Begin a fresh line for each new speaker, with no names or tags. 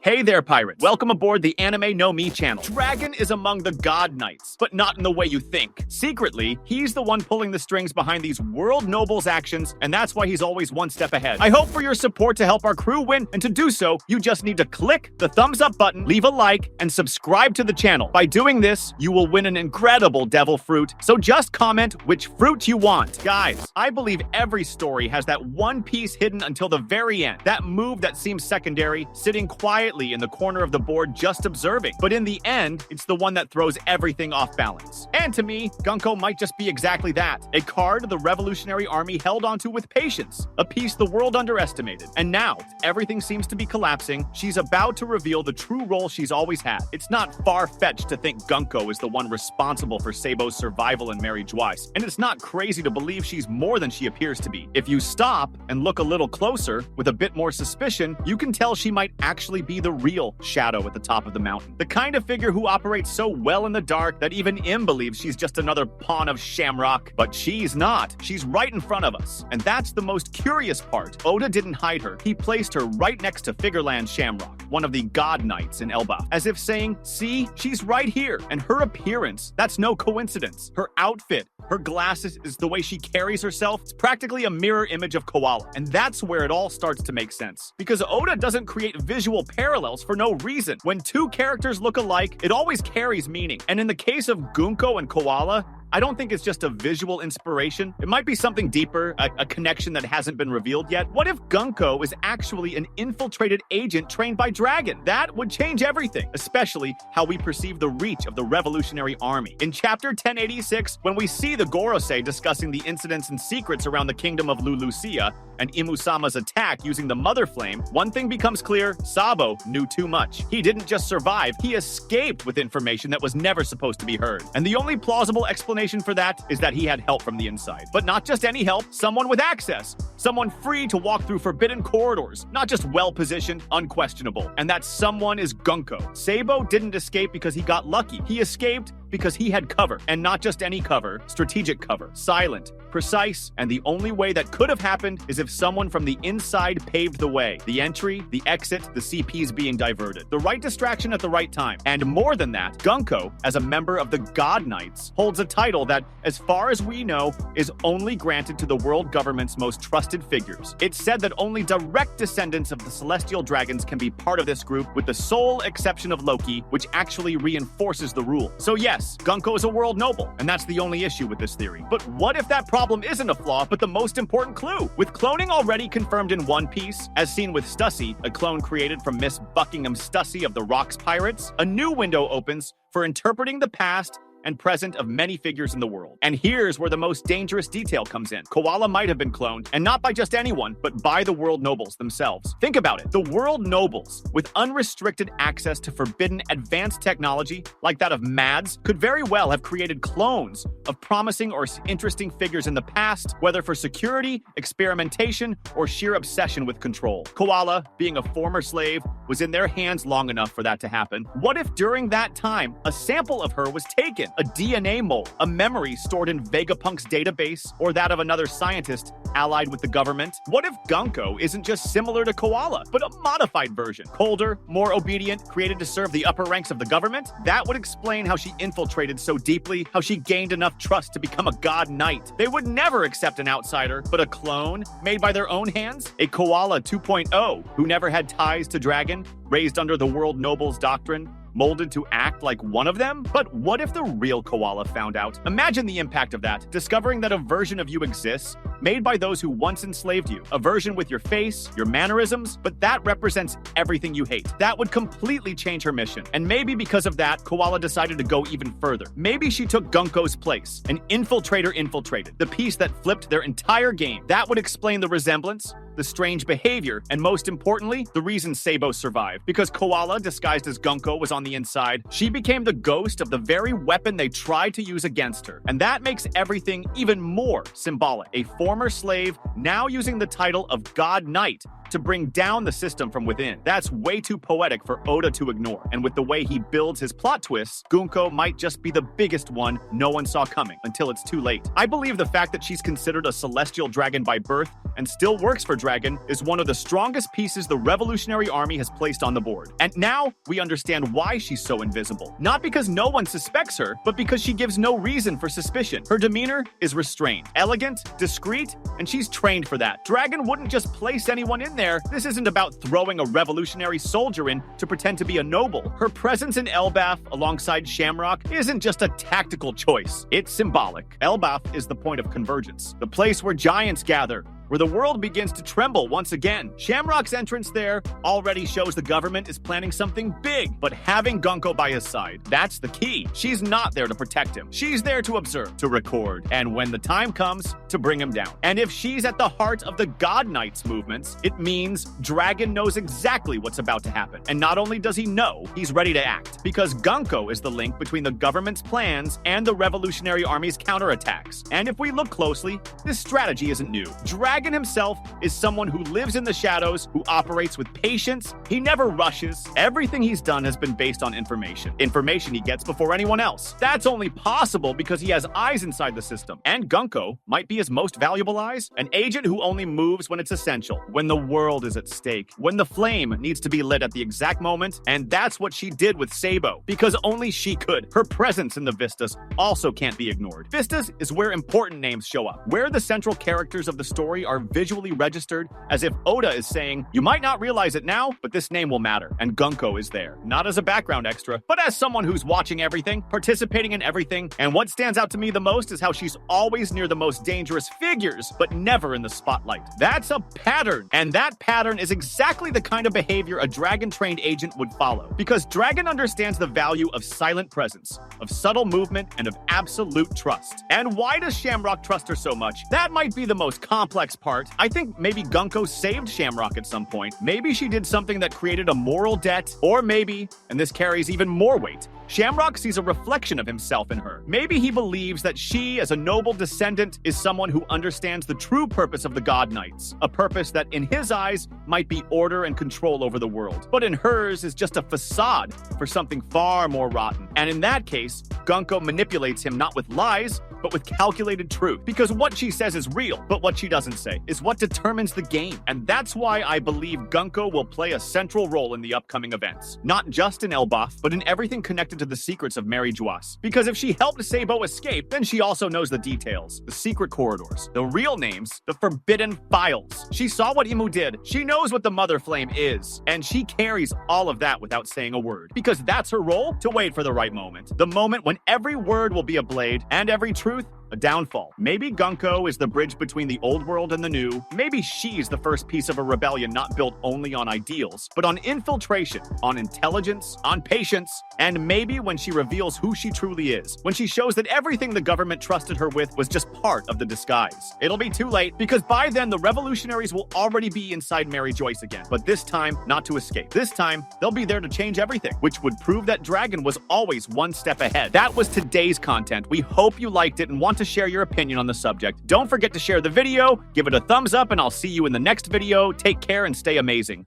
Hey there, pirates. Welcome aboard the Anime No Me channel. Dragon is among the god knights, but not in the way you think. Secretly, he's the one pulling the strings behind these world nobles' actions, and that's why he's always one step ahead. I hope for your support to help our crew win, and to do so, you just need to click the thumbs up button, leave a like, and subscribe to the channel. By doing this, you will win an incredible devil fruit, so just comment which fruit you want. Guys, I believe every story has that one piece hidden until the very end. That move that seems secondary, sitting quietly in the corner of the board just observing. But in the end, it's the one that throws everything off balance. And to me, Gunkko might just be exactly that. A card the Revolutionary Army held onto with patience. A piece the world underestimated. And now, everything seems to be collapsing. She's about to reveal the true role she's always had. It's not far-fetched to think Gunkko is the one responsible for Sabo's survival and marriage wise. And it's not crazy to believe she's more than she appears to be. If you stop and look a little closer, with a bit more suspicion, you can tell she might actually be the real shadow at the top of the mountain. The kind of figure who operates so well in the dark that even Im believes she's just another pawn of Shamrock. But she's not. She's right in front of us. And that's the most curious part. Oda didn't hide her. He placed her right next to Figureland Shamrock, one of the god knights in Elbaf, as if saying, see, she's right here. And her appearance, that's no coincidence. Her outfit, her glasses, is the way she carries herself. It's practically a mirror image of Koala. And that's where it all starts to make sense. Because Oda doesn't create visual parallels for no reason. When two characters look alike, it always carries meaning. And in the case of Gunkko and Koala, I don't think it's just a visual inspiration. It might be something deeper, a connection that hasn't been revealed yet. What if Gunkko is actually an infiltrated agent trained by Dragon? That would change everything, especially how we perceive the reach of the Revolutionary Army. In Chapter 1086, when we see the Gorosei discussing the incidents and secrets around the kingdom of Lulusia and Imusama's attack using the Mother Flame, one thing becomes clear: Sabo knew too much. He didn't just survive, he escaped with information that was never supposed to be heard. And the only plausible explanation for that is that he had help from the inside. But not just any help, someone with access. Someone free to walk through forbidden corridors. Not just well-positioned, unquestionable. And that someone is Gunkko. Sabo didn't escape because he got lucky. He escaped because he had cover. And not just any cover, strategic cover. Silent, precise, and the only way that could have happened is if someone from the inside paved the way. The entry, the exit, the CPs being diverted. The right distraction at the right time. And more than that, Gunkko, as a member of the God Knights, holds a title that, as far as we know, is only granted to the world government's most trusted figures. It's said that only direct descendants of the celestial dragons can be part of this group, with the sole exception of Loki, which actually reinforces the rule. So yes, Gunkko is a world noble, and that's the only issue with this theory. But what if that problem isn't a flaw, but the most important clue? With cloning already confirmed in One Piece, as seen with Stussy, a clone created from Miss Buckingham Stussy of the Rocks Pirates, a new window opens for interpreting the past and present of many figures in the world. And here's where the most dangerous detail comes in. Koala might have been cloned, and not by just anyone, but by the world nobles themselves. Think about it. The world nobles, with unrestricted access to forbidden advanced technology, like that of Mads, could very well have created clones of promising or interesting figures in the past, whether for security, experimentation, or sheer obsession with control. Koala, being a former slave, was in their hands long enough for that to happen. What if during that time, a sample of her was taken? A DNA mold, a memory stored in Vegapunk's database, or that of another scientist allied with the government? What if Gunkko isn't just similar to Koala, but a modified version? Colder, more obedient, created to serve the upper ranks of the government? That would explain how she infiltrated so deeply, how she gained enough trust to become a god knight. They would never accept an outsider, but a clone made by their own hands? A Koala 2.0 who never had ties to Dragon, raised under the world nobles doctrine, molded to act like one of them? But what if the real Koala found out? Imagine the impact of that, discovering that a version of you exists, made by those who once enslaved you. A version with your face, your mannerisms, but that represents everything you hate. That would completely change her mission. And maybe because of that, Koala decided to go even further. Maybe she took Gunkko's place. An infiltrator infiltrated. The piece that flipped their entire game. That would explain the resemblance, the strange behavior, and most importantly, the reason Sabo survived. Because Koala, disguised as Gunkko, was on the inside, she became the ghost of the very weapon they tried to use against her. And that makes everything even more symbolic. A former slave, now using the title of God Knight, to bring down the system from within. That's way too poetic for Oda to ignore, and with the way he builds his plot twists, Gunkko might just be the biggest one no one saw coming until it's too late. I believe the fact that she's considered a celestial dragon by birth and still works for Dragon is one of the strongest pieces the Revolutionary Army has placed on the board. And now we understand why she's so invisible. Not because no one suspects her, but because she gives no reason for suspicion. Her demeanor is restrained, elegant, discreet, and she's trained for that. Dragon wouldn't just place anyone in there. This isn't about throwing a revolutionary soldier in to pretend to be a noble. Her presence in Elbaf alongside Shamrock isn't just a tactical choice. It's symbolic. Elbaf is the point of convergence, the place where giants gather, where the world begins to tremble once again. Shamrock's entrance there already shows the government is planning something big, but having Gunkko by his side, that's the key. She's not there to protect him. She's there to observe, to record, and when the time comes, to bring him down. And if she's at the heart of the God Knights movements, it means Dragon knows exactly what's about to happen. And not only does he know, he's ready to act, because Gunkko is the link between the government's plans and the Revolutionary Army's counterattacks. And if we look closely, this strategy isn't new. Dragon himself is someone who lives in the shadows, who operates with patience. He never rushes. Everything he's done has been based on information he gets before anyone else. That's only possible because he has eyes inside the system. And Gunkko might be his most valuable eyes, an agent who only moves when it's essential, when the world is at stake, when the flame needs to be lit at the exact moment. And that's what she did with Sabo, because only she could. Her presence in the Vistas also can't be ignored. Vistas is where important names show up, where the central characters of the story are visually registered, as if Oda is saying, you might not realize it now, but this name will matter. And Gunkko is there, not as a background extra, but as someone who's watching everything, participating in everything. And what stands out to me the most is how she's always near the most dangerous figures, but never in the spotlight. That's a pattern, and that pattern is exactly the kind of behavior a dragon-trained agent would follow, because Dragon understands the value of silent presence, of subtle movement, and of absolute trust. And why does Shamrock trust her so much? That might be the most complex part. I think maybe Gunkko saved Shamrock at some point. Maybe she did something that created a moral debt, or maybe, and this carries even more weight, Shamrock sees a reflection of himself in her. Maybe he believes that she, as a noble descendant, is someone who understands the true purpose of the God Knights, a purpose that in his eyes might be order and control over the world, but in hers is just a facade for something far more rotten. And in that case, Gunkko manipulates him not with lies, but with calculated truth. Because what she says is real, but what she doesn't say is what determines the game. And that's why I believe Gunkko will play a central role in the upcoming events. Not just in Elbaf, but in everything connected to the secrets of Mary Juas. Because if she helped Sabo escape, then she also knows the details, the secret corridors, the real names, the forbidden files. She saw what Imu did. She knows what the Mother Flame is. And she carries all of that without saying a word. Because that's her role, to wait for the right moment. The moment when every word will be a blade, and every truth a downfall. Maybe Gunkko is the bridge between the old world and the new. Maybe she's the first piece of a rebellion not built only on ideals, but on infiltration, on intelligence, on patience, and maybe when she reveals who she truly is, when she shows that everything the government trusted her with was just part of the disguise. It'll be too late, because by then the revolutionaries will already be inside Mary Joyce again, but this time not to escape. This time they'll be there to change everything, which would prove that Dragon was always one step ahead. That was today's content. We hope you liked it and want to share your opinion on the subject. Don't forget to share the video, give it a thumbs up, and I'll see you in the next video. Take care and stay amazing.